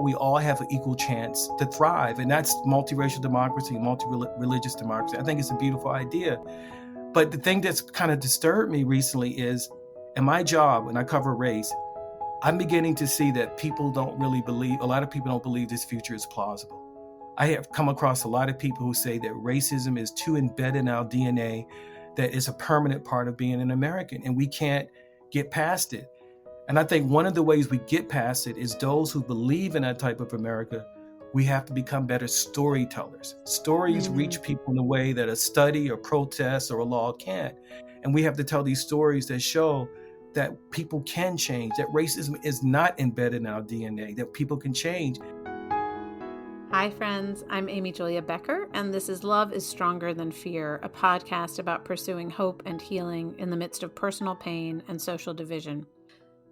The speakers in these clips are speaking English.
we all have an equal chance to thrive. And that's multiracial democracy, multi-religious democracy. I think it's a beautiful idea. But the thing that's kind of disturbed me recently is in my job, when I cover race, I'm beginning to see that a lot of people don't believe this future is plausible. I have come across a lot of people who say that racism is too embedded in our DNA, that it's a permanent part of being an American, and we can't get past it. And I think one of the ways we get past it is those who believe in that type of America, we have to become better storytellers. Stories reach people in a way that a study or protest or a law can't. And we have to tell these stories that show that people can change, that racism is not embedded in our DNA, that people can change. Hi, friends. I'm Amy Julia Becker, and this is Love is Stronger Than Fear, a podcast about pursuing hope and healing in the midst of personal pain and social division.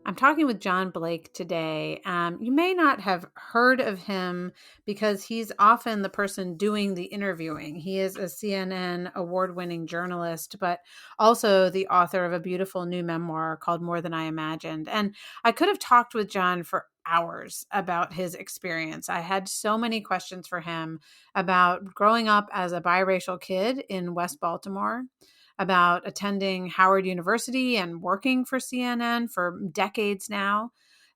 I'm talking with John Blake today. You may not have heard of him because he's often the person doing the interviewing. He is a CNN award-winning journalist, but also the author of a beautiful new memoir called More Than I Imagined. And I could have talked with John for hours about his experience. I had so many questions for him about growing up as a biracial kid in West Baltimore, about attending Howard University and working for CNN for decades now,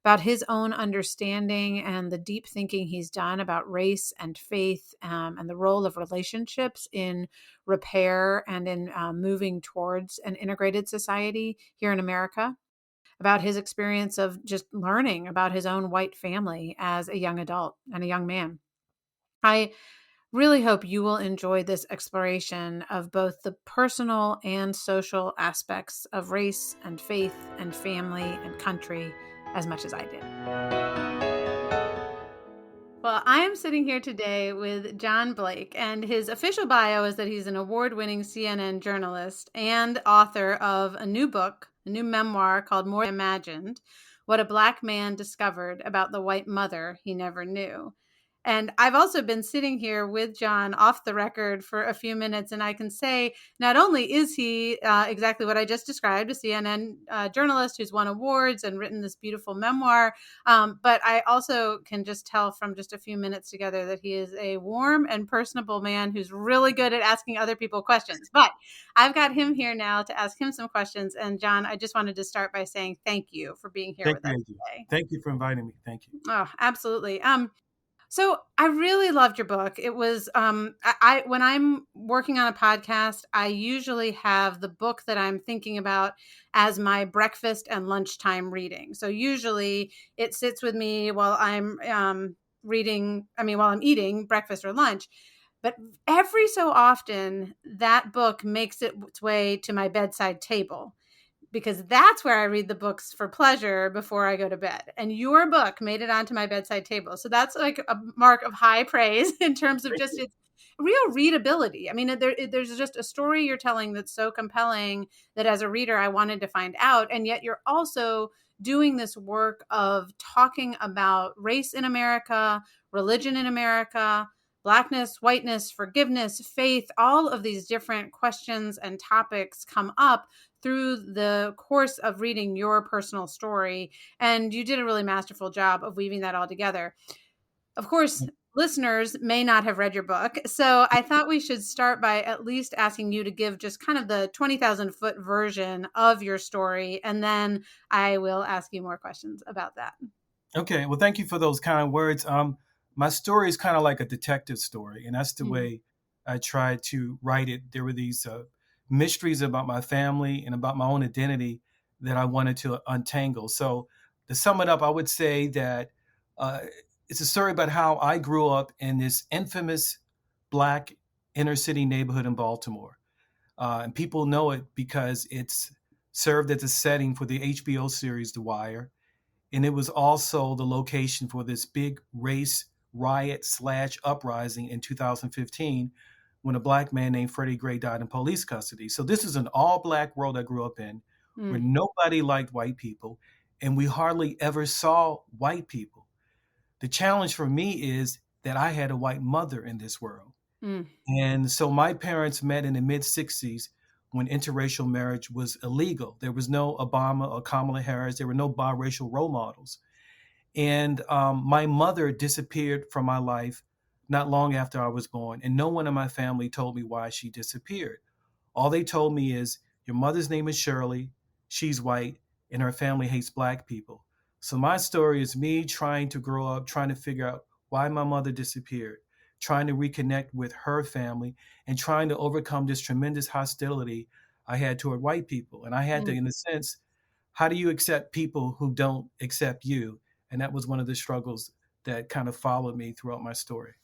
about his own understanding and the deep thinking he's done about race and faith, and the role of relationships in repair and in moving towards an integrated society here in America, about his experience of just learning about his own white family as a young adult and a young man. I really hope you will enjoy this exploration of both the personal and social aspects of race and faith and family and country as much as I did. Well, I am sitting here today with John Blake, and his official bio is that he's an award-winning CNN journalist and author of a new book, a new memoir called More Than I Imagined: What a Black Man Discovered About the White Mother He Never Knew. And I've also been sitting here with John off the record for a few minutes, and I can say not only is he exactly what I just described, a CNN journalist who's won awards and written this beautiful memoir, but I also can just tell from just a few minutes together that he is a warm and personable man who's really good at asking other people questions. But I've got him here now to ask him some questions. And John, I just wanted to start by saying thank you for being here with us today. Thank you for inviting me. Thank you. Oh, absolutely. So I really loved your book. It was, I when I'm working on a podcast, I usually have the book that I'm thinking about as my breakfast and lunchtime reading. So usually it sits with me while I'm while I'm eating breakfast or lunch. But every so often, that book makes its way to my bedside table, because that's where I read the books for pleasure before I go to bed. And your book made it onto my bedside table. So that's like a mark of high praise in terms of just its real readability. I mean, there's just a story you're telling that's so compelling that as a reader, I wanted to find out. And yet you're also doing this work of talking about race in America, religion in America, Blackness, whiteness, forgiveness, faith. All of these different questions and topics come up through the course of reading your personal story. And you did a really masterful job of weaving that all together. Of course, listeners may not have read your book, so I thought we should start by at least asking you to give just kind of the 20,000 foot version of your story, and then I will ask you more questions about that. Okay, well, thank you for those kind words. My story is kind of like a detective story, and that's the way I tried to write it. There were these mysteries about my family and about my own identity that I wanted to untangle. So to sum it up, I would say that it's a story about how I grew up in this infamous Black inner city neighborhood in Baltimore. And people know it because it's served as a setting for the HBO series The Wire. And it was also the location for this big race riot / uprising in 2015 when a Black man named Freddie Gray died in police custody. So this is an all Black world I grew up in where nobody liked white people and we hardly ever saw white people. The challenge for me is that I had a white mother in this world. And so my parents met in the mid-60s when interracial marriage was illegal. There was no Obama or Kamala Harris. There were no biracial role models. And my mother disappeared from my life not long after I was born, and no one in my family told me why she disappeared. All they told me is, your mother's name is Shirley, she's white, and her family hates black people. So my story is me trying to grow up, trying to figure out why my mother disappeared, trying to reconnect with her family, and trying to overcome this tremendous hostility I had toward white people. And I had to, Mm. in a sense, how do you accept people who don't accept you? And that was one of the struggles that kind of followed me throughout my story.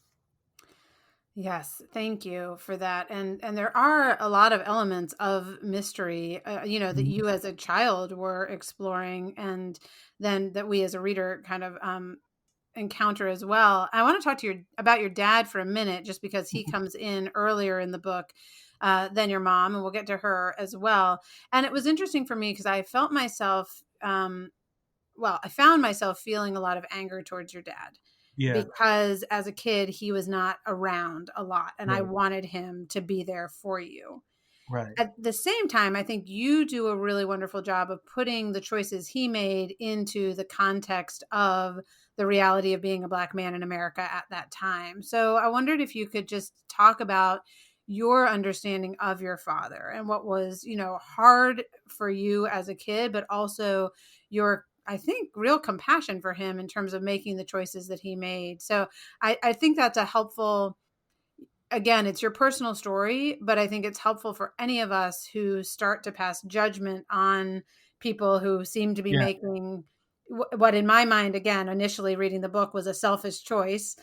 Yes, thank you for that. And there are a lot of elements of mystery, that Mhm. you as a child were exploring, and then that we as a reader kind of encounter as well. I want to talk to your about your dad for a minute, just because he comes in earlier in the book than your mom, and we'll get to her as well. And it was interesting for me because I felt myself. I found myself feeling a lot of anger towards your dad Yeah, because as a kid, he was not around a lot and I right, wanted him to be there for you. right. At the same time, I think you do a really wonderful job of putting the choices he made into the context of the reality of being a Black man in America at that time. So I wondered if you could just talk about your understanding of your father and what was, hard for you as a kid, but also your, I think, real compassion for him in terms of making the choices that he made. So I think that's a helpful, again, it's your personal story, but I think it's helpful for any of us who start to pass judgment on people who seem to be Yeah. making what, in my mind, again, initially reading the book was a selfish choice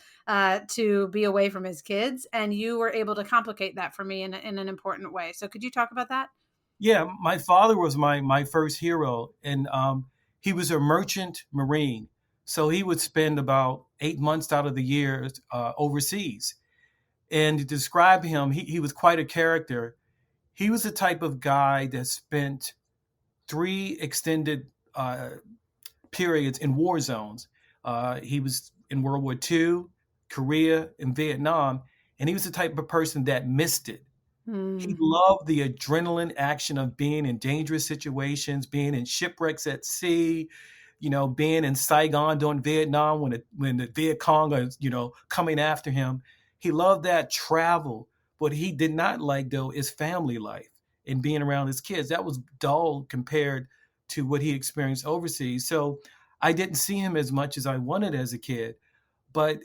to be away from his kids. And you were able to complicate that for me in an important way. So could you talk about that? Yeah, my father was my first hero, and he was a merchant marine. So he would spend about 8 months out of the year overseas. And to describe him, he was quite a character. He was the type of guy that spent three extended periods in war zones. He was in World War II, Korea, and Vietnam, and he was the type of person that missed it. He Mm, loved the adrenaline action of being in dangerous situations, being in shipwrecks at sea, being in Saigon during Vietnam when the Viet Cong are, coming after him. He loved that travel. What he did not like though is family life and being around his kids. That was dull compared to what he experienced overseas. So I didn't see him as much as I wanted as a kid. But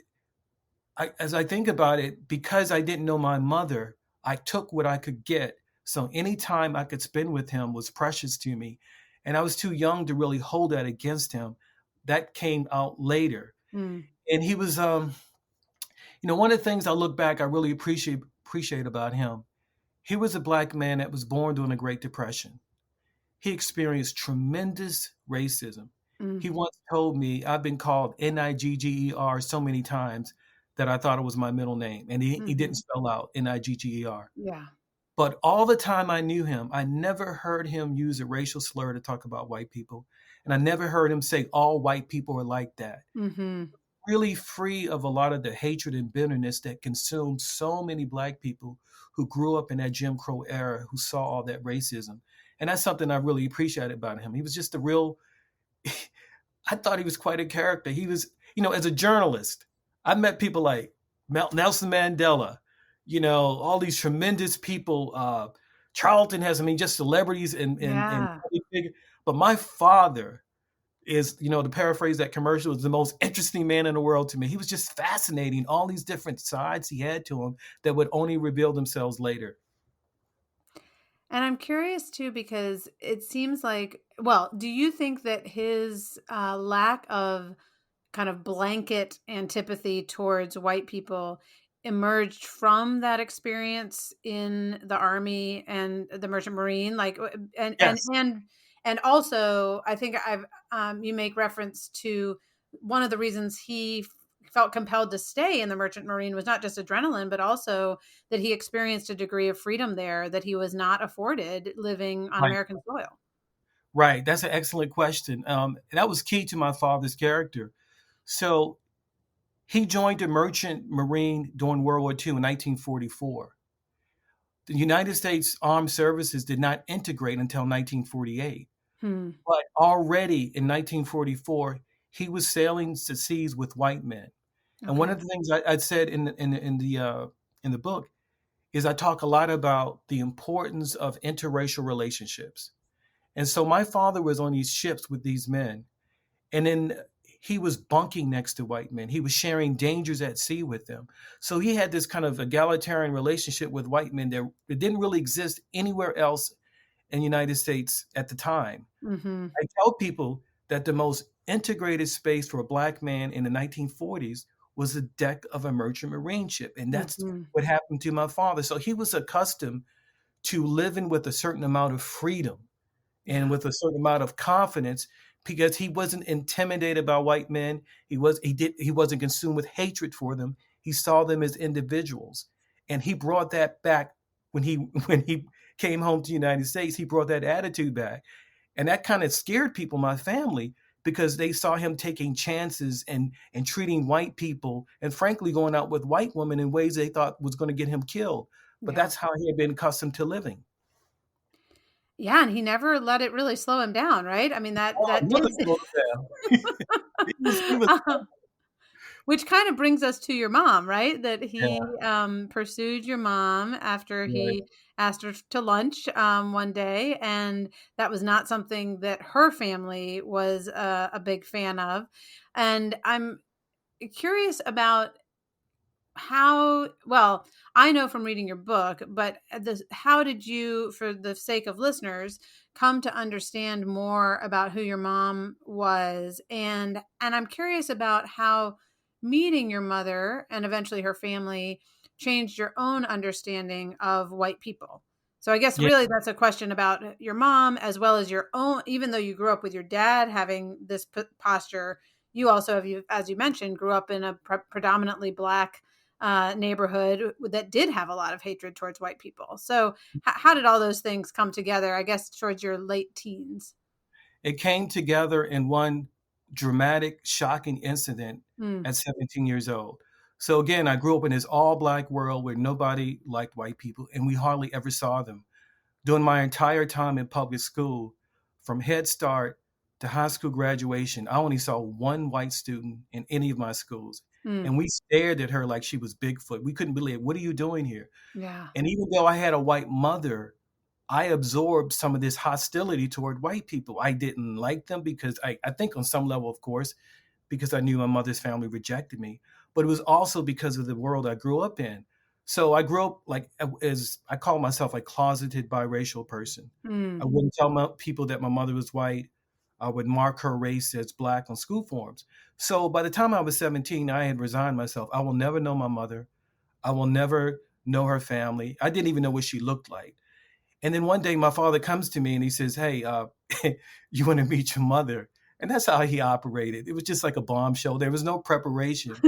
as I think about it, because I didn't know my mother, I took what I could get. So any time I could spend with him was precious to me. And I was too young to really hold that against him. That came out later. mm, And he was, one of the things I look back, I really appreciate about him. He was a black man that was born during the Great Depression. He experienced tremendous racism. mm, He once told me, I've been called Nigger so many times that I thought it was my middle name. And he didn't mhm. spell out Nigger. Yeah. But all the time I knew him, I never heard him use a racial slur to talk about white people. And I never heard him say all white people are like that. Hmm. Really free of a lot of the hatred and bitterness that consumed so many black people who grew up in that Jim Crow era, who saw all that racism. And that's something I really appreciated about him. He was just a real, I thought he was quite a character. He was, as a journalist, I met people like Nelson Mandela, all these tremendous people. Charlton has, I mean, just celebrities and Yeah. public figure. But my father is, to paraphrase that commercial, is the most interesting man in the world to me. He was just fascinating, all these different sides he had to him that would only reveal themselves later. And I'm curious too, because it seems like, well, do you think that his lack of kind of blanket antipathy towards white people emerged from that experience in the army and the merchant marine, like Yes. and also I think I've you make reference to one of the reasons he felt compelled to stay in the merchant marine was not just adrenaline, but also that he experienced a degree of freedom there that he was not afforded living on Right. American soil. Right. That's an excellent question. That was key to my father's character. So he joined the Merchant Marine during World War II in 1944. The United States Armed Services did not integrate until 1948. Hmm. But already in 1944, he was sailing the seas with white men. And one Okay. of the things I said in the book is I talk a lot about the importance of interracial relationships. And so my father was on these ships with these men, and then he was bunking next to white men. He was sharing dangers at sea with them. So he had this kind of egalitarian relationship with white men that didn't really exist anywhere else in the United States at the time. Mhm. I tell people that the most integrated space for a black man in the 1940s was the deck of a merchant marine ship. And that's Mhm. what happened to my father. So he was accustomed to living with a certain amount of freedom and Yeah. with a certain amount of confidence because he wasn't intimidated by white men. He wasn't consumed with hatred for them. He saw them as individuals. And he brought that back when he when he came home to the United States. He brought that attitude back. And that kind of scared people, my family, because they saw him taking chances and treating white people and frankly going out with white women in ways they thought was going to get him killed. But Yeah. that's how he had been accustomed to living. Yeah, and he never let it really slow him down, right? I mean, Oh, that never is slowed down. He was um, which kind of brings us to your mom, right? That he, yeah, pursued your mom after right. he asked her to lunch, one day, and that was not something that her family was, a big fan of, and I'm curious about how well, I know from reading your book, but this how did you, for the sake of listeners, come to understand more about who your mom was? And I'm curious about how meeting your mother and eventually her family changed your own understanding of white people. So I guess Yeah, really that's a question about your mom as well as your own, even though you grew up with your dad having this posture, you also have, you as you mentioned, grew up in a predominantly black neighborhood that did have a lot of hatred towards white people. So, how did all those things come together? I guess towards your late teens. it came together in one dramatic, shocking incident Mm, at 17 years old. So again, I grew up in this all black world where nobody liked white people and we hardly ever saw them. During my entire time in public school, from Head Start to high school graduation, I only saw one white student in any of my schools. mm, And we stared at her like she was Bigfoot. We couldn't believe, what are you doing here? yeah. And even though I had a white mother, I absorbed some of this hostility toward white people. I didn't like them because I think on some level, of course, because I knew my mother's family rejected me, but it was also because of the world I grew up in. So I grew up like as I call myself a closeted biracial person. I Mm, wouldn't tell my people that my mother was white. I would mark her race as black on school forms. So by the time I was 17, I had resigned myself. I will never know my mother. I will never know her family. I didn't even know what she looked like. And then one day my father comes to me and he says, "Hey, you want to meet your mother?" And that's how he operated. It was just like a bombshell. There was no preparation.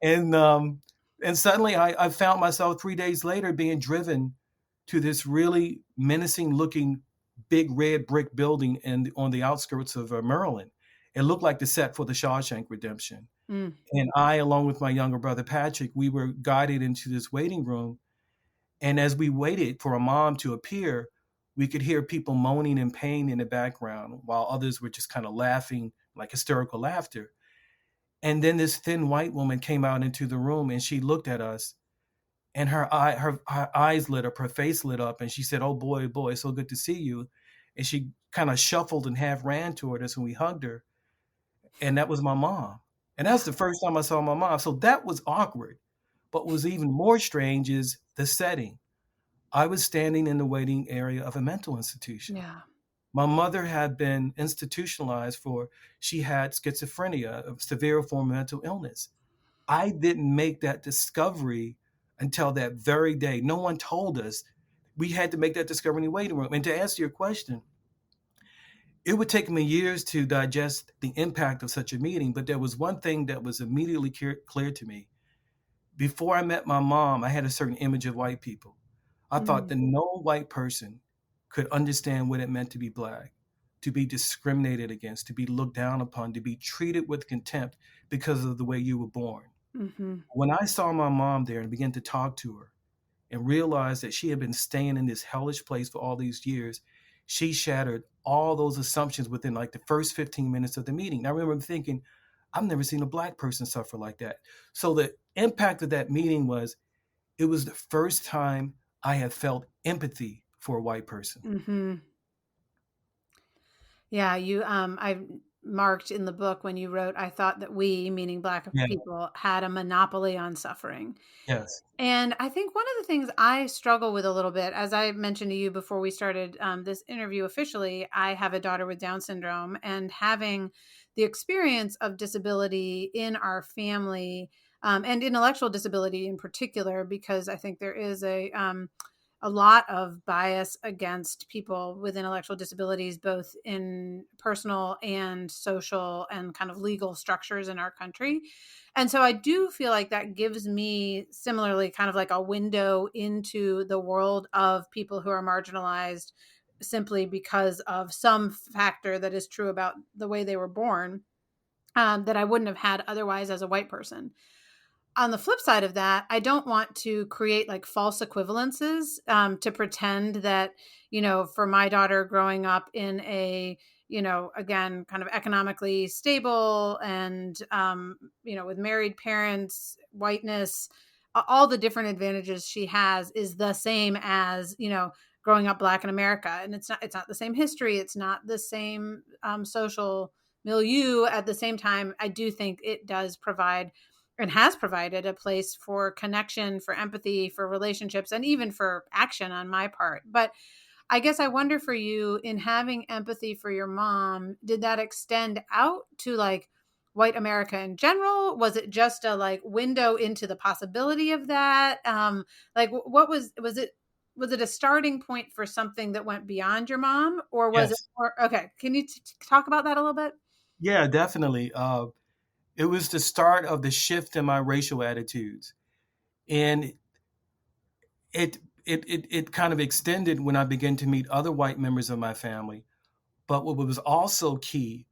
And and suddenly I found myself 3 days later being driven to this really menacing looking big red brick building on the outskirts of Maryland. It looked like the set for the Shawshank Redemption. mm, And I, along with my younger brother Patrick, we were guided into this waiting room, and as we waited for a mom to appear, we could hear people moaning in pain in the background while others were just kind of laughing, like hysterical laughter. And then this thin white woman came out into the room and she looked at us and her eyes lit up, her face lit up, and she said, "Oh boy, boy, it's so good to see you." And she kind of shuffled and half ran toward us and we hugged her. And that was my mom. And yeah. that's the first time I saw my mom. So that was awkward. But what was even more strange is the setting. I was standing in the waiting area of a mental institution. Yeah. My mother had been institutionalized for she had schizophrenia, a severe form of mental illness. I didn't make that discovery until that very day. No one told us. We had to make that discovery in the waiting room. And to answer your question, it would take me years to digest the impact of such a meeting, but there was one thing that was immediately clear to me. Before I met my mom, I had a certain image of white people. I thought Mm, that no white person could understand what it meant to be black, to be discriminated against, to be looked down upon, to be treated with contempt because of the way you were born. mhm, When I saw my mom there and began to talk to her and realized that she had been staying in this hellish place for all these years, she shattered all those assumptions within like the first 15 minutes of the meeting. And I remember thinking, I've never seen a Black person suffer like that. So the impact of that meeting was, it was the first time I had felt empathy for a white person. Mhm. Yeah, I marked in the book when you wrote, "I thought that we," meaning Black Yeah. people, "had a monopoly on suffering." Yes. And I think one of the things I struggle with a little bit, as I mentioned to you before we started this interview officially, I have a daughter with Down syndrome, and having the experience of disability in our family, and intellectual disability in particular, because I think there is a lot of bias against people with intellectual disabilities, both in personal and social and kind of legal structures in our country. And so I do feel like that gives me similarly kind of like a window into the world of people who are marginalized simply because of some factor that is true about the way they were born, that I wouldn't have had otherwise as a white person. On the flip side of that, I don't want to create like false equivalences, to pretend that, for my daughter growing up in a, again, kind of economically stable and, with married parents, whiteness, all the different advantages she has is the same as, growing up Black in America. And it's not the same history. It's not the same social milieu. At the same time, I do think it does provide and has provided a place for connection, for empathy, for relationships, and even for action on my part. But I guess I wonder for you, in having empathy for your mom, did that extend out to like white America in general? Was it just a like window into the possibility of that? Like what was it a starting point for something that went beyond your mom, or was it Yes. more, okay, can you talk about that a little bit? Yeah, definitely. It was the start of the shift in my racial attitudes. And it kind of extended when I began to meet other white members of my family. But what was also key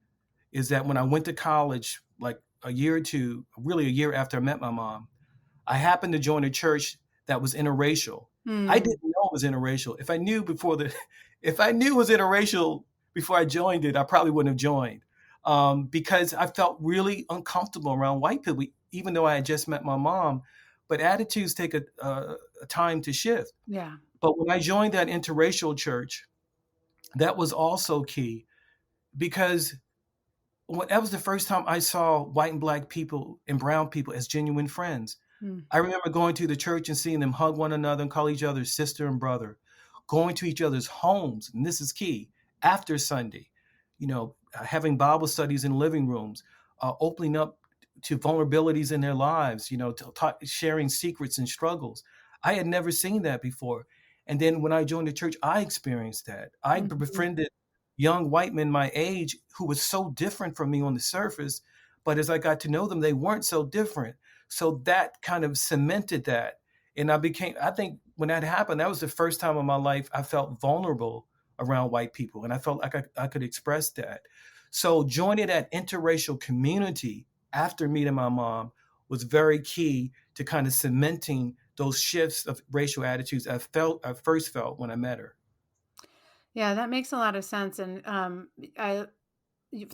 is that when I went to college, like a year or two, really a year after I met my mom, I happened to join a church that was interracial. I Hmm. didn't know it was interracial. If I knew it was interracial before I joined it, I probably wouldn't have joined, because I felt really uncomfortable around white people, even though I had just met my mom. But attitudes take a time to shift. Yeah. But when I joined that interracial church, that was also key because that was the first time I saw white and Black people and brown people as genuine friends. Hmm. I remember going to the church and seeing them hug one another and call each other sister and brother, going to each other's homes, and this is key, after Sunday, having Bible studies in living rooms, opening up to vulnerabilities in their lives, sharing secrets and struggles. I had never seen that before. And then when I joined the church, I experienced that. I Mhm. befriended young white men my age who were so different from me on the surface, but as I got to know them, they weren't so different. So that kind of cemented that. And I think when that happened, that was the first time in my life I felt vulnerable around white people. And I felt like I could express that. So joining that interracial community after meeting my mom was very key to kind of cementing those shifts of racial attitudes I first felt when I met her. Yeah, that makes a lot of sense. And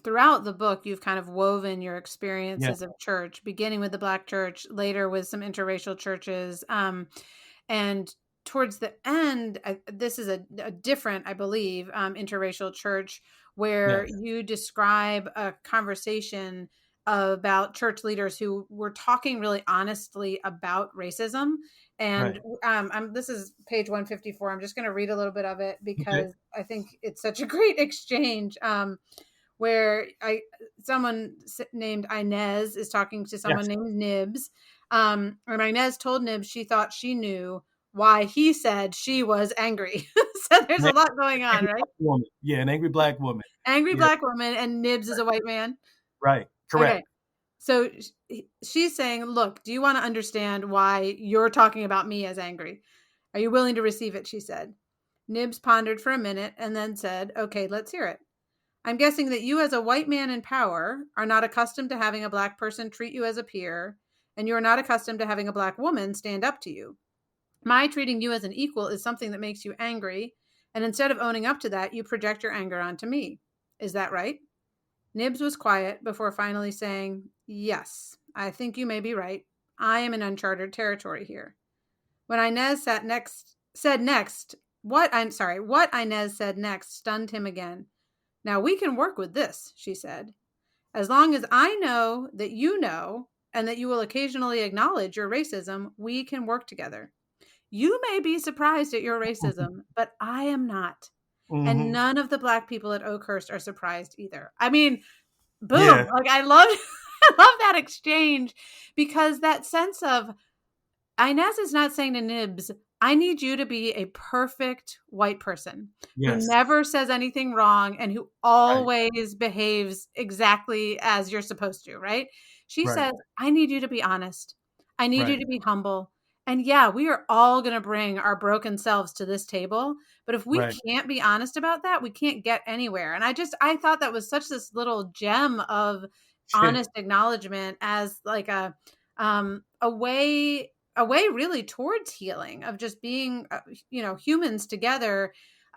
throughout the book, you've kind of woven your Yeah, experiences of church, beginning with the Black church, later with some interracial churches. And towards the end, this is a different, I believe, interracial church where yes, you describe a conversation about church leaders who were talking really honestly about racism. And right. this is page 154. I'm just going to read a little bit of it Okay. because I think it's such a great exchange. Where someone named Inez is talking to someone Yes. named Nibs, and Inez told Nibs she thought she knew why he said she was angry. So there's An a lot going on, angry right? Black woman. Yeah, an angry Black woman. Angry Yeah, Black woman, and Nibs is a white man. right. Okay, Correct. so she's saying, "Look, do you want to understand why you're talking about me as angry? Are you willing to receive it?" She said. Nibs pondered for a minute and then said, "Okay, let's hear it. I'm guessing that you, as a white man in power, are not accustomed to having a Black person treat you as a peer, and you are not accustomed to having a Black woman stand up to you. My treating you as an equal is something that makes you angry, And instead of owning up to that, you project your anger onto me. Is that right? Nibs was quiet before finally saying, "Yes, I think you may be right. I am in uncharted territory here." When Inez said next, what Inez said next stunned him again. "Now we can work with this," she said. "As long as I know that you know and that you will occasionally acknowledge your racism, we can work together. You may be surprised at your racism, but I am not. And Hmm. none of the Black people at Oakhurst are surprised either." I mean, boom. Yeah. Like I love I love that exchange because that sense of Inez is not saying to Nibs, "I need you to be a perfect white person who Yes. never says anything wrong and who Right. always behaves exactly as you're supposed to," right? She Right. says, "I need you to be honest. I need you Right. to be humble. And yeah, we are all going to bring our broken selves to this table. But if we Right. can't be honest about that, we can't get anywhere." And I thought that was such this little gem of honest acknowledgement as like a way really towards healing of just being humans together,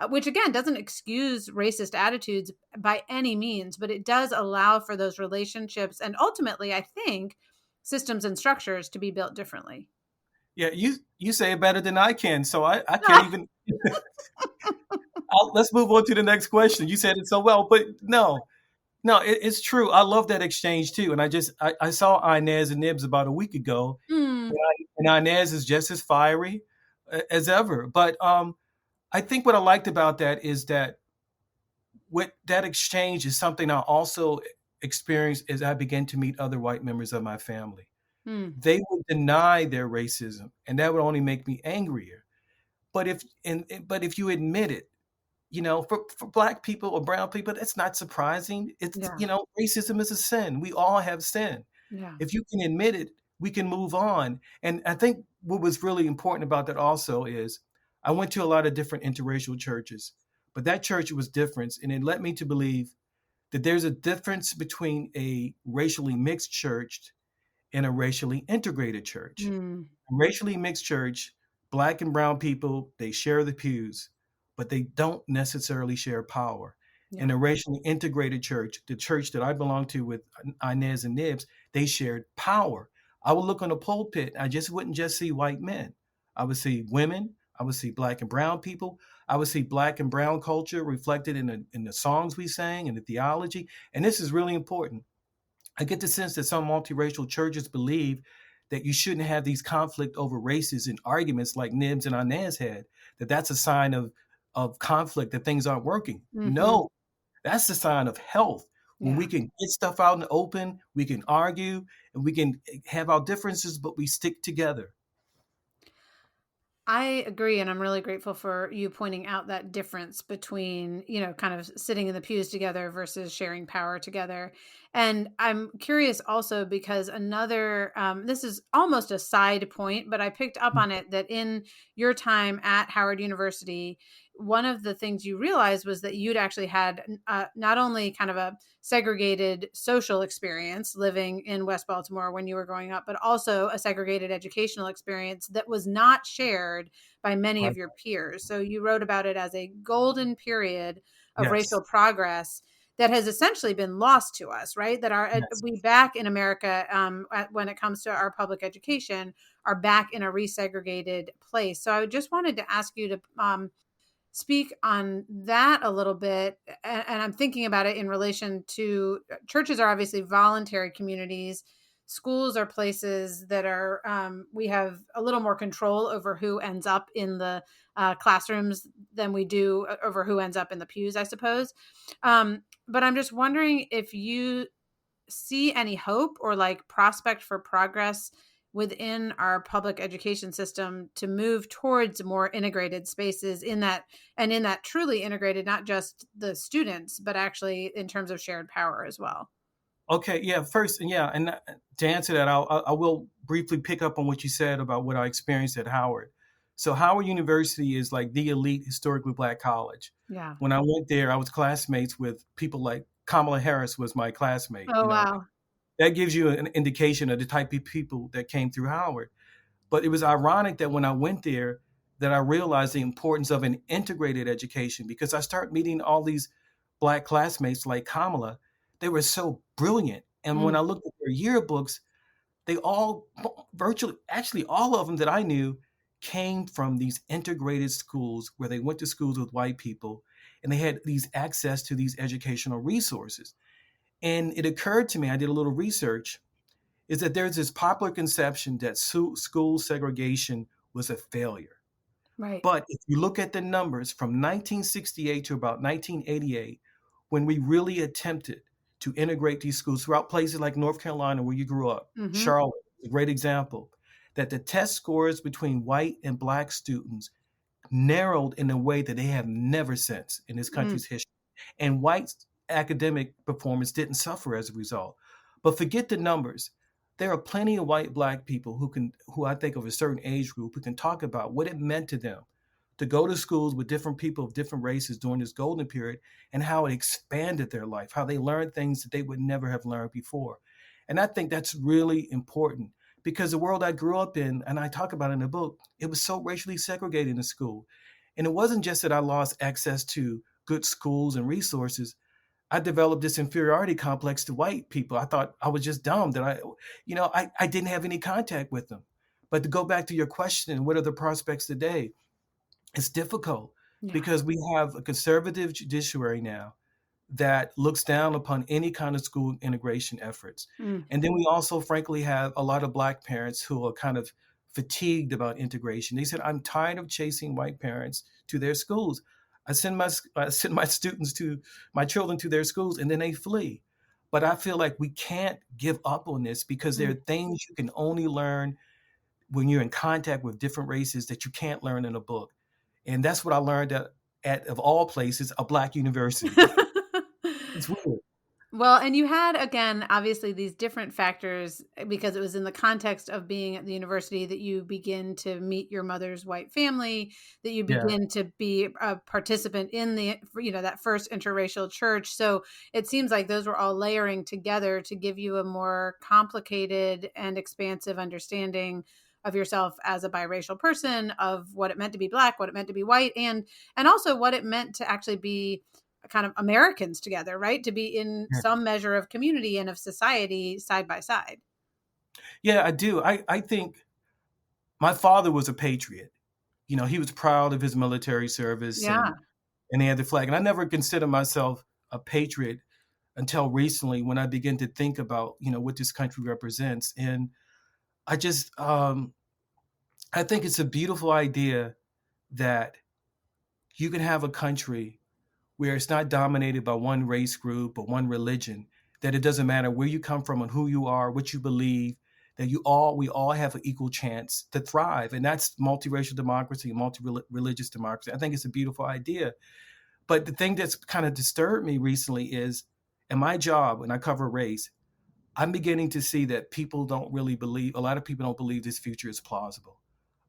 which again doesn't excuse racist attitudes by any means, but it does allow for those relationships and ultimately I think systems and structures to be built differently. Yeah, you say it better than I can, so I can't even. Let's move on to the next question. You said it so well, but no, no, it's true. I love that exchange too, and I saw Inez and Nibs about a week ago, Mm, and Inez is just as fiery as ever. But I think what I liked about that is that what that exchange is something I also experienced as I began to meet other white members of my family. mm, They would deny their racism, and that would only make me angrier. But if you admit it, for black people or brown people, that's not surprising. It's yeah, racism is a sin. We all have sin. yeah. If you can admit it, we can move on. And I think what was really important about that also is I went to a lot of different interracial churches, but that church was different, and it led me to believe that there's a difference between a racially mixed church and a racially integrated church. Mm, Racially mixed church, black and brown people, they share the pews, but they don't necessarily share power. In yeah. a racially integrated church, the church that I belong to with Inez and Nibs, they shared power. I would look on the pulpit, I just wouldn't just see white men. I would see women, I would see black and brown people, I would see black and brown culture reflected in the songs we sang and the theology. And this is really important. I get the sense that some multiracial churches believe that you shouldn't have these conflict over races and arguments like Nibs and Inez had, that that's a sign of conflict, that things aren't working. Mhm. No, that's a sign of health. When we Yeah. can get stuff out in the open, we can argue and we can have our differences, but we stick together. I agree, and I'm really grateful for you pointing out that difference between, kind of sitting in the pews together versus sharing power together. And I'm curious also because this is almost a side point, but I picked up on it that in your time at Howard University, one of the things you realized was that you'd actually had not only kind of a segregated social experience living in West Baltimore when you were growing up, but also a segregated educational experience that was not shared by many Right? of your peers. So you wrote about it as a golden period of Yes. racial progress that has essentially been lost to us, right? That Yes. we back in America, when it comes to our public education, are back in a resegregated place. So I just wanted to ask you to speak on that a little bit. And I'm thinking about it in relation to churches are obviously voluntary communities. Schools are places that are, we have a little more control over who ends up in the classrooms than we do over who ends up in the pews, I suppose. But I'm just wondering if you see any hope or like prospect for progress within our public education system to move towards more integrated spaces in that truly integrated, not just the students, but actually in terms of shared power as well. Okay, yeah, first, yeah, and to answer that, I will briefly pick up on what you said about what I experienced at Howard. So Howard University is like the elite historically black college. Yeah. When I went there, I was classmates with people like Kamala Harris was my classmate. Oh, wow. That gives you an indication of the type of people that came through Howard. But it was ironic that when I went there, that I realized the importance of an integrated education because I start meeting all these Black classmates like Kamala. They were so brilliant. And when Mm, I looked at their yearbooks, they all, virtually, actually, all of them that I knew came from these integrated schools where they went to schools with white people and they had these access to these educational resources. And it occurred to me, I did a little research, is that there's this popular conception that school segregation was a failure. right. But if you look at the numbers from 1968 to about 1988, when we really attempted to integrate these schools throughout places like North Carolina, where you grew up, Hmm. Charlotte, a great example, that the test scores between white and black students narrowed in a way that they have never since in this Mm, country's history. And white academic performance didn't suffer as a result. But forget the numbers. There are plenty of white black people who I think of a certain age group who can talk about what it meant to them to go to schools with different people of different races during this golden period and how it expanded their life, how they learned things that they would never have learned before. And I think that's really important because the world I grew up in, and I talk about it in the book, it was so racially segregated in school. And it wasn't just that I lost access to good schools and resources. I developed this inferiority complex to white people. I thought I was just dumb that I didn't have any contact with them. But to go back to your question, what are the prospects today? It's difficult yeah. because we have a conservative judiciary now that looks down upon any kind of school integration efforts. Mm. And then we also, frankly, have a lot of black parents who are kind of fatigued about integration. They said, "I'm tired of chasing white parents to their schools. I send my students to my children to their schools, and then they flee." But I feel like we can't give up on this because there Mm. are things you can only learn when you're in contact with different races that you can't learn in a book. And that's what I learned at of all places, a black university. It's weird. Well, and you had, again, obviously these different factors because it was in the context of being at the university that you begin to meet your mother's white family, that you Yeah. begin to be a participant in that first interracial church. So it seems like those were all layering together to give you a more complicated and expansive understanding of yourself as a biracial person, of what it meant to be black, what it meant to be white, and also what it meant to actually be kind of Americans together, right? To be in Yeah. some measure of community and of society side by side. Yeah, I do. I think my father was a patriot. You know, he was proud of his military service Yeah. and he had the flag. And I never considered myself a patriot until recently when I began to think about, what this country represents. And I just I think it's a beautiful idea that you can have a country where it's not dominated by one race group or one religion, that it doesn't matter where you come from and who you are, what you believe, that we all have an equal chance to thrive. And that's multiracial democracy, multi-religious democracy. I think it's a beautiful idea. But the thing that's kind of disturbed me recently is in my job, when I cover race, I'm beginning to see that a lot of people don't believe this future is plausible.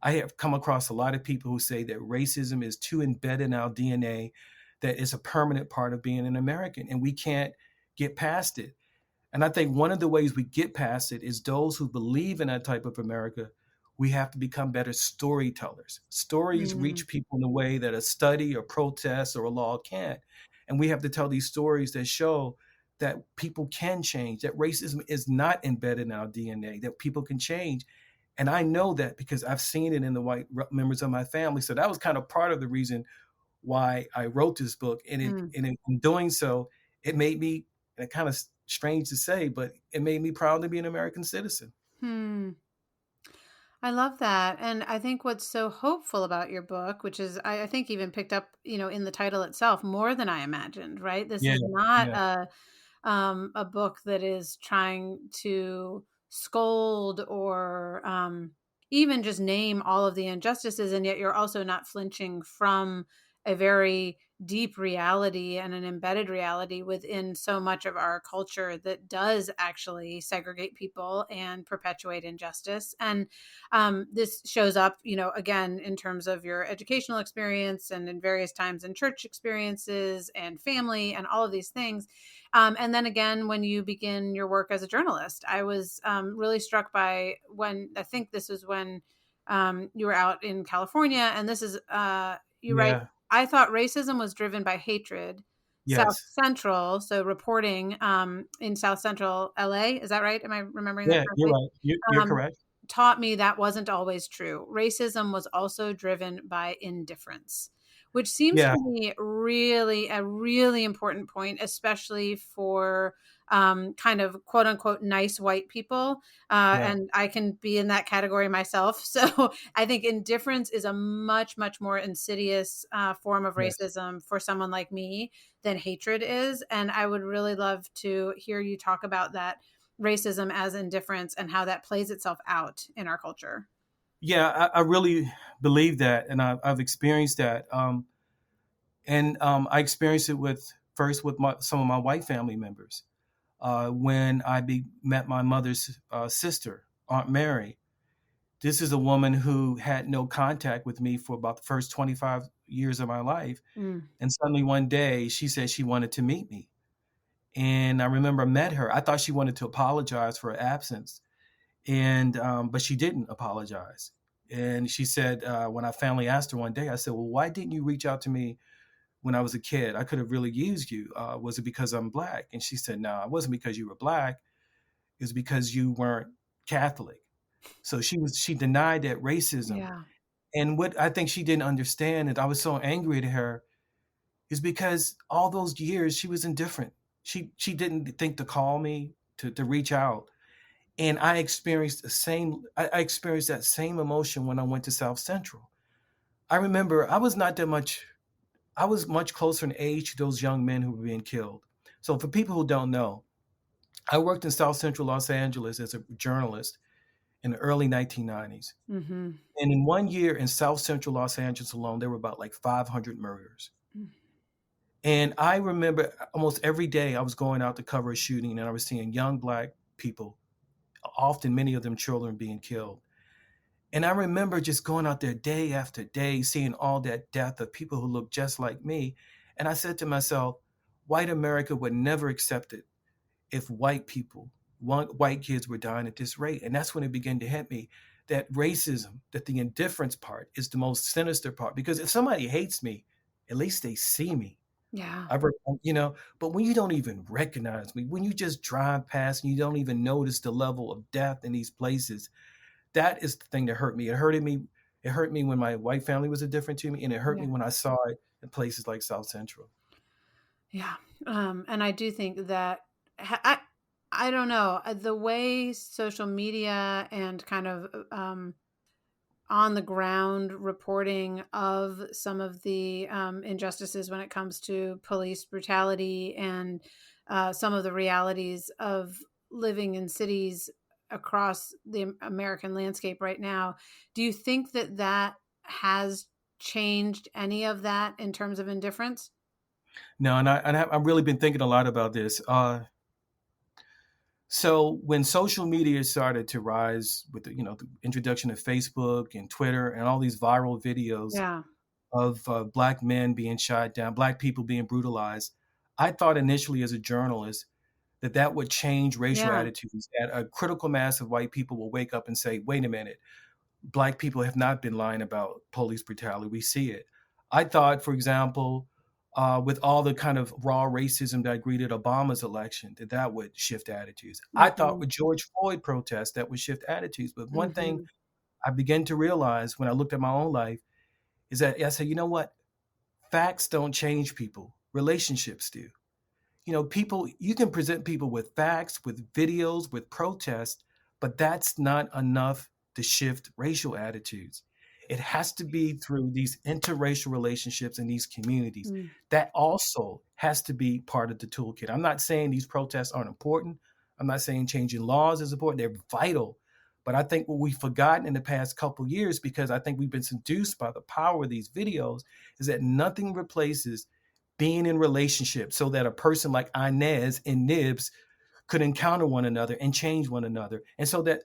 I have come across a lot of people who say that racism is too embedded in our DNA, that it's a permanent part of being an American, and we can't get past it. And I think one of the ways we get past it is those who believe in that type of America, we have to become better storytellers. Stories Mm, reach people in a way that a study or protest or a law can't. And we have to tell these stories that show that people can change, that racism is not embedded in our DNA, that people can change. And I know that because I've seen it in the white members of my family. So that was kind of part of the reason why I wrote this book. mm, In doing so, it made me, and kind of strange to say, but it made me proud to be an American citizen. hmm. I love that. And I think what's so hopeful about your book, which is, I think, even picked up, in the title itself more than I imagined, right? This Yeah, is not yeah, a book that is trying to scold or even just name all of the injustices. And yet you're also not flinching from a very deep reality and an embedded reality within so much of our culture that does actually segregate people and perpetuate injustice. And this shows up, again, in terms of your educational experience and in various times in church experiences and family and all of these things. And then again, when you begin your work as a journalist, I was really struck by when I think this was when You were out in California, and this is you write, Yeah. I thought racism was driven by hatred. South Yes. Central, so reporting in South Central LA, is that right? Am I remembering that Yeah, you're correctly? right. You're Um, correct. taught me that wasn't always true. Racism was also driven by indifference, which seems Yeah, to me really a really important point, especially for kind of quote unquote nice white people. yeah, And I can be in that category myself. So I think indifference is a much, much more insidious form of yes. racism for someone like me than hatred is. And I would really love to hear you talk about that racism as indifference and how that plays itself out in our culture. Yeah, I really believe that, and I've experienced that. And I experienced it with first with some of my white family members. When met my mother's sister, Aunt Mary. This is a woman who had no contact with me for about the first 25 years of my life. Mm, And suddenly one day she said she wanted to meet me. And I remember I met her. I thought she wanted to apologize for her absence. And but she didn't apologize. And she said, when I finally asked her one day, I said, "Well, why didn't you reach out to me when I was a kid? I could have really used you. Was it because I'm black?" And she said, "No, it wasn't because you were black. It was because you weren't Catholic." So she denied that racism. yeah. And what I think she didn't understand, and I was so angry at her, is because all those years she was indifferent. She didn't think to call me, to reach out. And I experienced that same emotion when I went to South Central. I remember I was much closer in age to those young men who were being killed. So for people who don't know, I worked in South Central Los Angeles as a journalist in the early 1990s. Hmm. And in one year in South Central Los Angeles alone, there were about like 500 murders. And I remember almost every day I was going out to cover a shooting and I was seeing young black people, often many of them children, being killed. And I remember just going out there day after day, seeing all that death of people who looked just like me. And I said to myself, white America would never accept it if white kids were dying at this rate. And that's when it began to hit me that racism, that the indifference part is the most sinister part. Because if somebody hates me, at least they see me. Yeah. I've, but when you don't even recognize me, when you just drive past and you don't even notice the level of death in these places, that is the thing that hurt me. It hurt me when my white family was indifferent to me, and it hurt Yeah. me when I saw it in places like South Central. Yeah. And I do think that I don't know the way social media and kind of on the ground reporting of some of the injustices when it comes to police brutality and some of the realities of living in cities across the American landscape right now. Do you think that that has changed any of that in terms of indifference? No, I've really been thinking a lot about this. So when social media started to rise with the introduction of Facebook and Twitter and all these viral videos Yeah. of black men being shot down, black people being brutalized, I thought initially as a journalist that would change racial Yeah. attitudes. That a critical mass of white people will wake up and say, "Wait a minute, black people have not been lying about police brutality. We see it." I thought, for example, with all the kind of raw racism that greeted Obama's election, that would shift attitudes. I thought Mhm. with George Floyd protests, that would shift attitudes. But one thing Mhm. I began to realize when I looked at my own life is that I said, you know what? Facts don't change people, relationships do. People, you can present people with facts, with videos, with protests, but that's not enough to shift racial attitudes. It has to be through these interracial relationships in these communities. Mm. That also has to be part of the toolkit. I'm not saying these protests aren't important. I'm not saying changing laws is important. They're vital. But I think what we've forgotten in the past couple years, because I think we've been seduced by the power of these videos, is that nothing replaces being in relationships so that a person like Inez and Nibs could encounter one another and change one another. And so that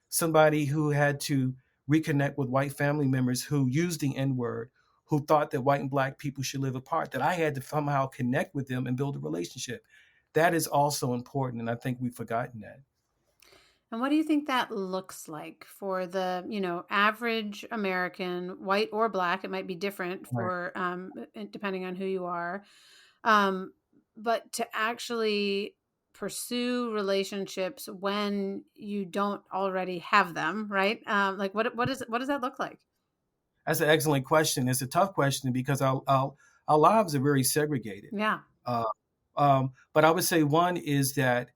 somebody who had to reconnect with white family members who used the N word, who thought that white and black people should live apart, that I had to somehow connect with them and build a relationship. That is also important. And I think we've forgotten that. And what do you think that looks like for the, average American, white or black? It might be different Right. for depending on who you are. Um, but to actually pursue relationships when you don't already have them, right? Like what does that look like? That's an excellent question. It's a tough question because our lives are very segregated. Yeah. Uh, but I would say one is that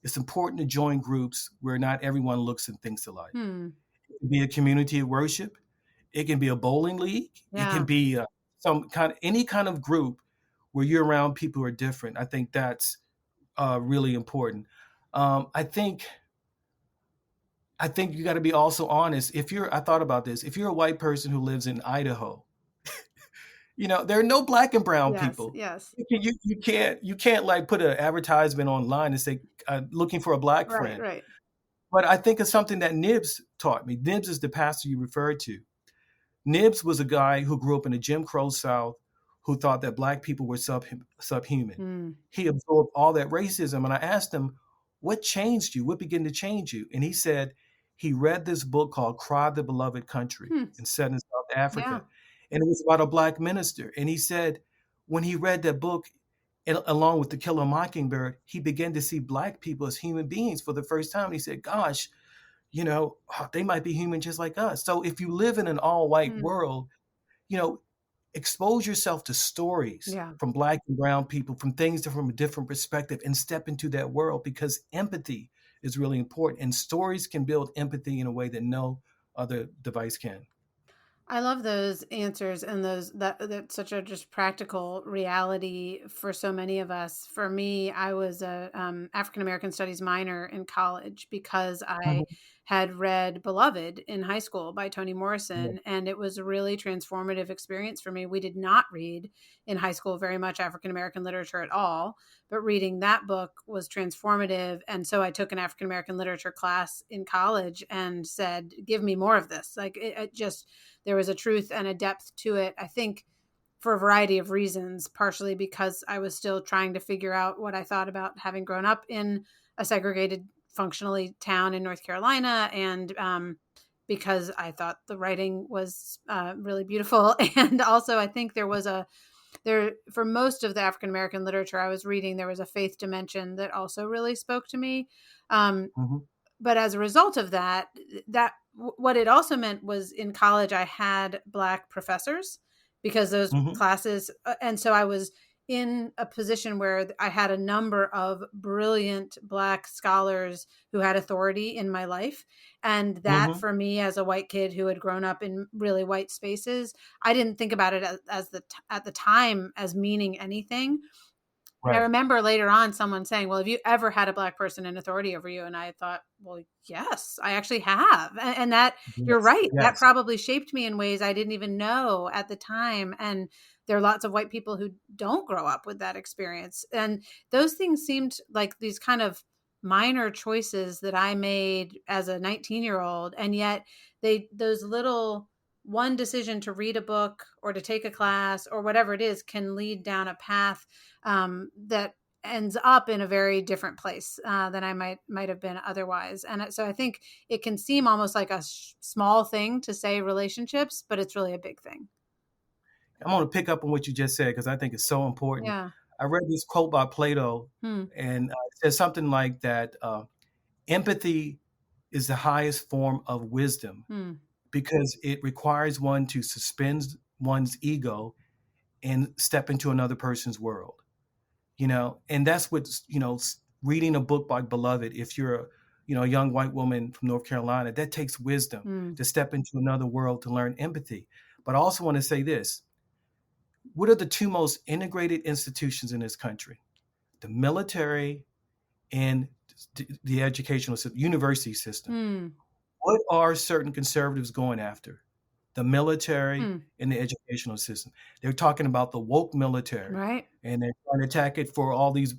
it's important to join groups where not everyone looks and thinks alike. Hmm. It can be a community of worship. It can be a bowling league. It can Yeah. be any kind of group where you're around people who are different. I think that's really important. Um, I think I think you got to be also honest. I thought about this. If you're a white person who lives in Idaho, there are no black and brown Yes. people. Yes. You can't like put an advertisement online and say looking for a black Right. friend. Right. But I think it's something that Nibs taught me. Nibs is the pastor you referred to. Nibs was a guy who grew up in the Jim Crow South who thought that black people were subhuman. Hmm. He absorbed all that racism. And I asked him, what changed you? What began to change you? And he said he read this book called Cry the Beloved Country Hmm. and set in South Yeah. Africa. And it was about a black minister. And he said when he read that book, and along with To Kill a Mockingbird, he began to see black people as human beings for the first time. And he said, gosh, they might be human just like us. So if you live in an all white Hmm. world, you know, expose yourself to stories Yeah. from black and brown people, from things from a different perspective, and step into that world because empathy is really important. And stories can build empathy in a way that no other device can. I love those answers and that's such a just practical reality for so many of us. For me, I was a African American Studies minor in college because I Mhm. had read Beloved in high school by Toni Yeah. Morrison, and it was a really transformative experience for me. We did not read in high school very much African American literature at all, but reading that book was transformative. And so I took an African American literature class in college and said, "Give me more of this." Like it just there was a truth and a depth to it. I think for a variety of reasons, partially because I was still trying to figure out what I thought about having grown up in a segregated, functionally town in North Carolina, and because I thought the writing was really beautiful. And also, I think there for most of the African American literature I was reading, there was a faith dimension that also really spoke to me. Um, Mhm. but as a result of what it also meant was in college I had black professors because those Mhm. classes and so I was in a position where I had a number of brilliant black scholars who had authority in my life, and that Mhm. for me as a white kid who had grown up in really white spaces, I didn't think about it at the time as meaning anything. And I Right. remember later on someone saying, "Well, have you ever had a black person in authority over you?" And I thought, "Well, yes, I actually have." And that you're Yes. right. That Yes. probably shaped me in ways I didn't even know at the time. And there are lots of white people who don't grow up with that experience. And those things seemed like these kind of minor choices that I made as a 19-year-old. And yet those little one decision to read a book or to take a class or whatever it is can lead down a path that ends up in a very different place than I might have been otherwise. And so I think it can seem almost like a small thing to say relationships, but it's really a big thing. I'm going to pick up on what you just said because I think it's so important. Yeah. I read this quote by Plato, Hmm. and it says something like that empathy is the highest form of wisdom Hmm. because it requires one to suspend one's ego and step into another person's world. And that's what reading a book like Beloved, if you're a young white woman from North Carolina, that takes wisdom Hmm. to step into another world to learn empathy. But I also want to say this: what are the two most integrated institutions in this country? The military and the educational system, university system. Hmm. What are certain conservatives going after? The military Hmm. and the educational system. They're talking about the woke military, Right. and they're trying to attack it for all these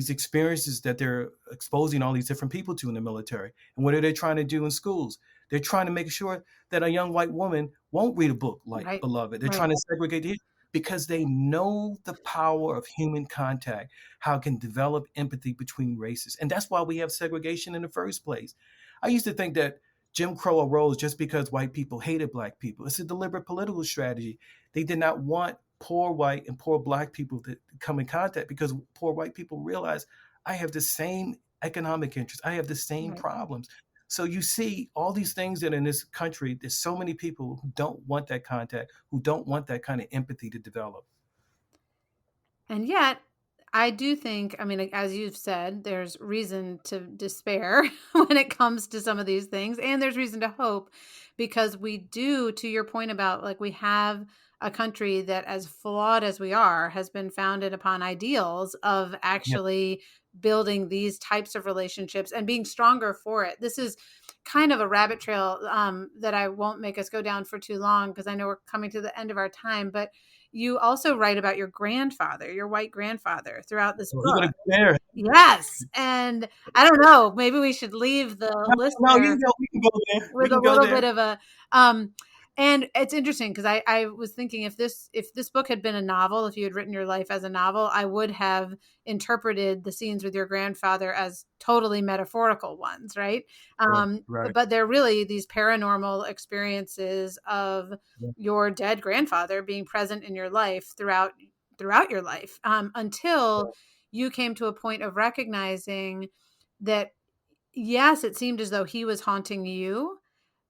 experiences that they're exposing all these different people to in the military. And what are they trying to do in schools? They're trying to make sure that a young white woman won't read a book like Right. Beloved. They're Right. trying to segregate it. because they know the power of human contact, how it can develop empathy between races. And that's why we have segregation in the first place. I used to think that Jim Crow arose just because white people hated black people. It's a deliberate political strategy. They did not want poor white and poor black people to come in contact because poor white people realize I have the same economic interests, I have the same Right. problems. So you see all these things that in this country, there's so many people who don't want that contact, who don't want that kind of empathy to develop. And yet, I do think, I mean, like, as you've said, there's reason to despair when it comes to some of these things. And there's reason to hope because we do, to your point about like, we have a country that, as flawed as we are, has been founded upon ideals of Yeah. actually building these types of relationships and being stronger for it. This is kind of a rabbit trail that I won't make us go down for too long because I know we're coming to the end of our time. But you also write about your grandfather, your white grandfather, throughout this So we're gonna book. go there. Yes, and I don't know, maybe we should leave the No, no, you listener can go. We can go there. We with a can go little bit there. of a um and it's interesting because I was thinking if this book had been a novel, if you had written your life as a novel, I would have interpreted the scenes with your grandfather as totally metaphorical ones, right? Right, right. But they're really these paranormal experiences of Yeah, your dead grandfather being present in your life throughout your life, until right. you came to a point of recognizing that yes, it seemed as though he was haunting you,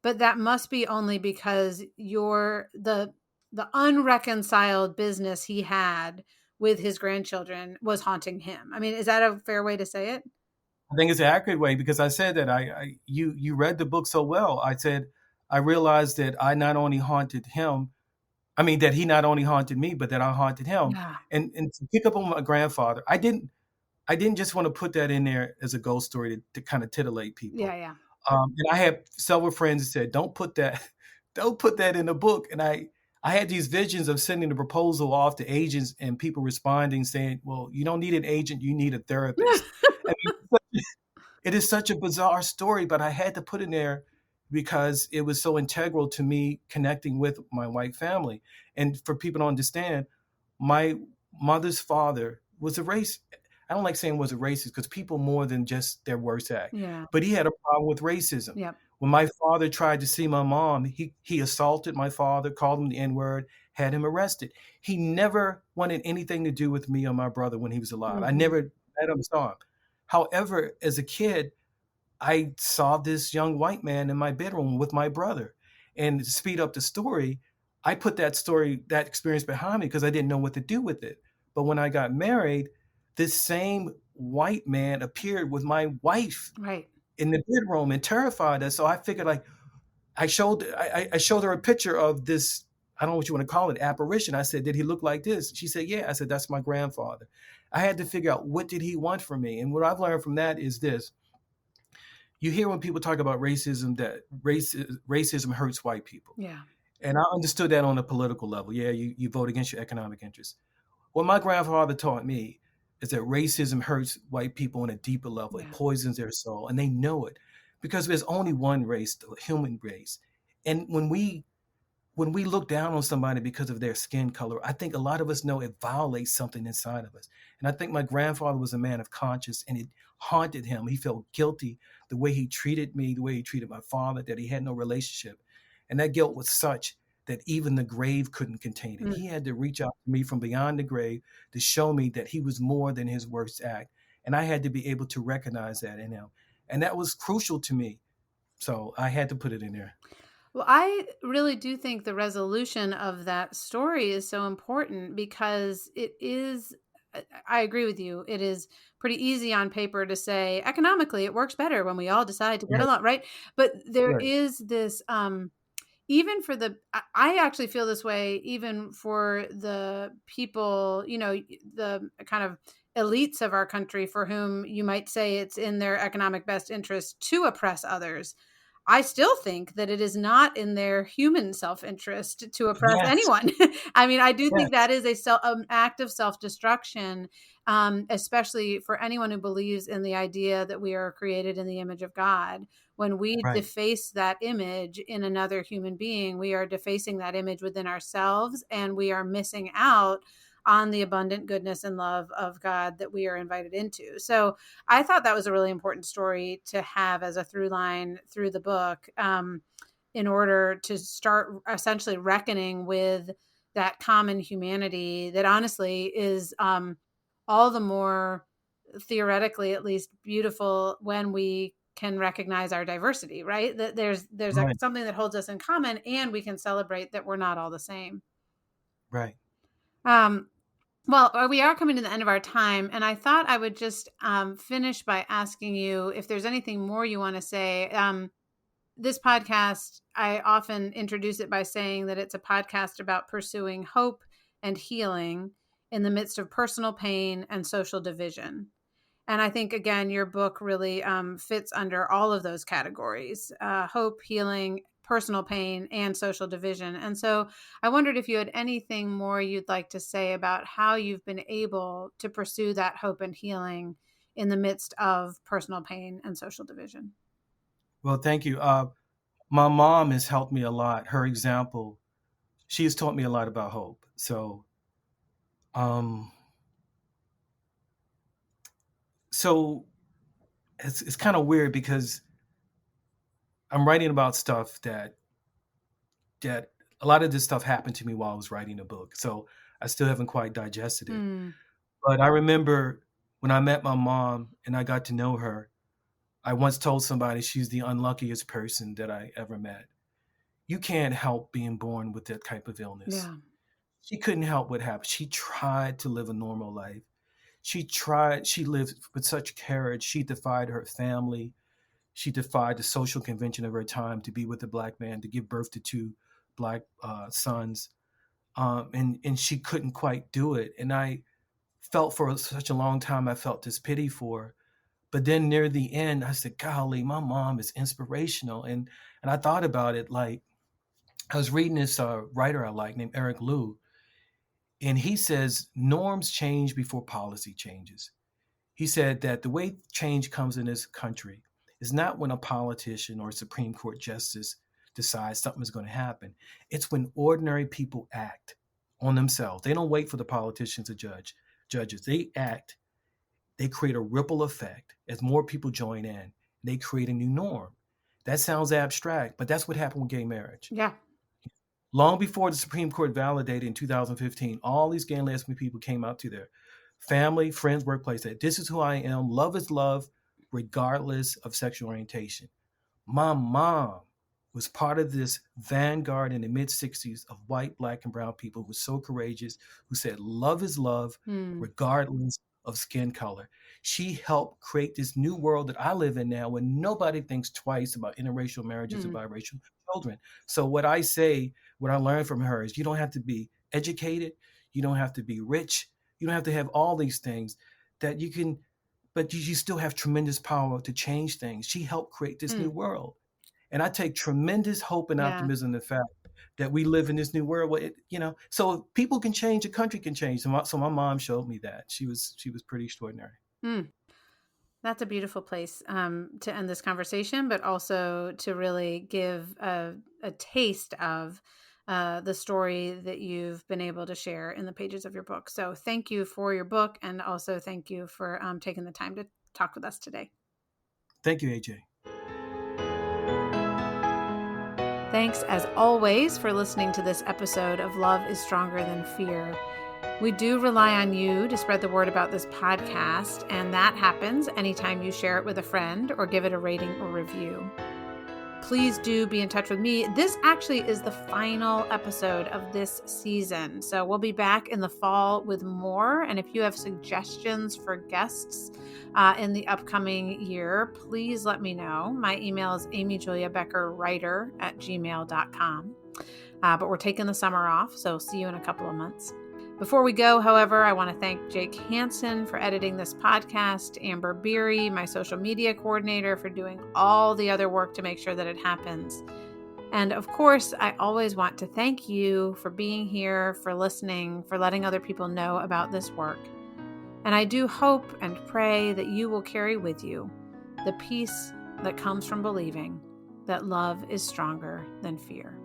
but that must be only because the unreconciled business he had with his grandchildren was haunting him. I mean, is that a fair way to say it? I think it's an accurate way because I said that you read the book so well. I said I realized that I not only haunted him, I mean that he not only haunted me, but that I haunted him. Yeah. And to pick up on my grandfather, I didn't just want to put that in there as a ghost story to kind of titillate Yeah, people. yeah. And I had several friends that said, "Don't put that, don't put that in the book." And I had these visions of sending the proposal off to agents and people responding saying, "Well, you don't need an agent, you need a therapist." I mean, it is such a bizarre story, but I had to put in there because it was so integral to me connecting with my white family. And for people to understand, my mother's father was a race. I don't like saying was a racist because people more than just their worst act, Yeah. but he had a problem with racism. Yep. When my father tried to see my mom, he assaulted my father, called him the N word, had him arrested. He never wanted anything to do with me or my brother when he was alive. I Mhm. never met him, saw him. However, as a kid, I saw this young white man in my bedroom with my brother. And to speed up the story, I put that experience behind me because I didn't know what to do with it. But when I got married, this same white man appeared with my wife Right. in the bedroom and terrified us. So I figured like I showed her a picture of this, I don't know what you want to call it, apparition. I said, "Did he look like this?" She said, "Yeah." I said, "That's my grandfather." I had to figure out what did he want from me. And what I've learned from that is this: you hear when people talk about racism that racism hurts white people. Yeah. And I understood that on a political level. Yeah, you vote against your economic interests. What my grandfather taught me is that racism hurts white people on a deeper level. It Yeah. poisons their soul, and they know it because there's only one race, the human race. And when we look down on somebody because of their skin color, I think a lot of us know it violates something inside of us. And I think my grandfather was a man of conscience and it haunted him. He felt guilty the way he treated me, the way he treated my father, that he had no relationship. And that guilt was such that even the grave couldn't contain it. Mm. He had to reach out to me from beyond the grave to show me that he was more than his worst act. And I had to be able to recognize that in him. And that was crucial to me. So I had to put it in there. Well, I really do think the resolution of that story is so important because it is, I agree with you. It is pretty easy on paper to say economically it works better when we all decide to get Right. along, right? But there Right. is this even for I actually feel this way even for the people, the kind of elites of our country for whom you might say it's in their economic best interest to oppress others. I still think that it is not in their human self-interest to oppress Yes, anyone. I mean, I do think yes, that is an act of self-destruction, especially for anyone who believes in the idea that we are created in the image of God. When we right, deface that image in another human being, we are defacing that image within ourselves, and we are missing out on the abundant goodness and love of God that we are invited into. So I thought that was a really important story to have as a through line through the book, in order to start essentially reckoning with that common humanity that honestly is, all the more theoretically at least beautiful when we can recognize our diversity, right? That there's right, something that holds us in common, and we can celebrate that we're not all the same. right. Um, well, we are coming to the end of our time, and I thought I would just finish by asking you if there's anything more you want to say. This podcast, I often introduce it by saying that it's a podcast about pursuing hope and healing in the midst of personal pain and social division. And I think, again, your book really fits under all of those categories: hope, healing, personal pain, and social division. And so I wondered if you had anything more you'd like to say about how you've been able to pursue that hope and healing in the midst of personal pain and social division. Well, thank you. My mom has helped me a lot. Her example, she has taught me a lot about hope. Um, so it's kind of weird because I'm writing about stuff that a lot of this stuff happened to me while I was writing the book. So I still haven't quite digested it. Hmm. But I remember when I met my mom and I got to know her, I once told somebody she's the unluckiest person that I ever met. You can't help being born with that type of illness. Yeah. She couldn't help what happened. She tried to live a normal life. She lived with such courage. She defied her family. She defied the social convention of her time to be with a black man, to give birth to two black sons. And she couldn't quite do it. And I felt for such a long time, I felt this pity for her. But then near the end, I said, golly, my mom is inspirational. And I thought about it like I was reading this writer I like named Eric Liu, and he says norms change before policy changes. He said that the way change comes in this country is not when a politician or a Supreme Court justice decides something is going to happen. It's when ordinary people act on themselves. They don't wait for the politicians or judges. They act. They create a ripple effect as more people join in. They create a new norm. That sounds abstract, but that's what happened with gay marriage. Yeah. Long before the Supreme Court validated in 2015, all these gay and lesbian people came out to their family, friends, workplace, said, this is who I am. Love is love, regardless of sexual orientation. My mom was part of this vanguard in the mid 60s of white, black, and brown people who were so courageous, who said, love is love, Hmm. regardless of skin color. She helped create this new world that I live in now where nobody thinks twice about interracial marriages or Hmm. biracial children. So, what I say, what I learned from her is you don't have to be educated, you don't have to be rich, you don't have to have all these things that you can, but you still have tremendous power to change things. She helped create this Hmm. new world. And I take tremendous hope and Yeah. optimism in the fact that we live in this new world where so if people can change, the country can change. So my mom showed me that. She was pretty extraordinary. Hmm. That's a beautiful place to end this conversation, but also to really give a taste of the story that you've been able to share in the pages of your book. So thank you for your book, and also thank you for taking the time to talk with us today. Thank you, AJ. Thanks, as always, for listening to this episode of Love is Stronger Than Fear. We do rely on you to spread the word about this podcast, and that happens anytime you share it with a friend or give it a rating or review. Please do be in touch with me. This actually is the final episode of this season, so we'll be back in the fall with more. And if you have suggestions for guests in the upcoming year, please let me know. My email is amyjuliabeckerwriter@gmail.com. But we're taking the summer off, so see you in a couple of months. Before we go, however, I want to thank Jake Hansen for editing this podcast, Amber Beery, my social media coordinator, for doing all the other work to make sure that it happens. And of course, I always want to thank you for being here, for listening, for letting other people know about this work. And I do hope and pray that you will carry with you the peace that comes from believing that love is stronger than fear.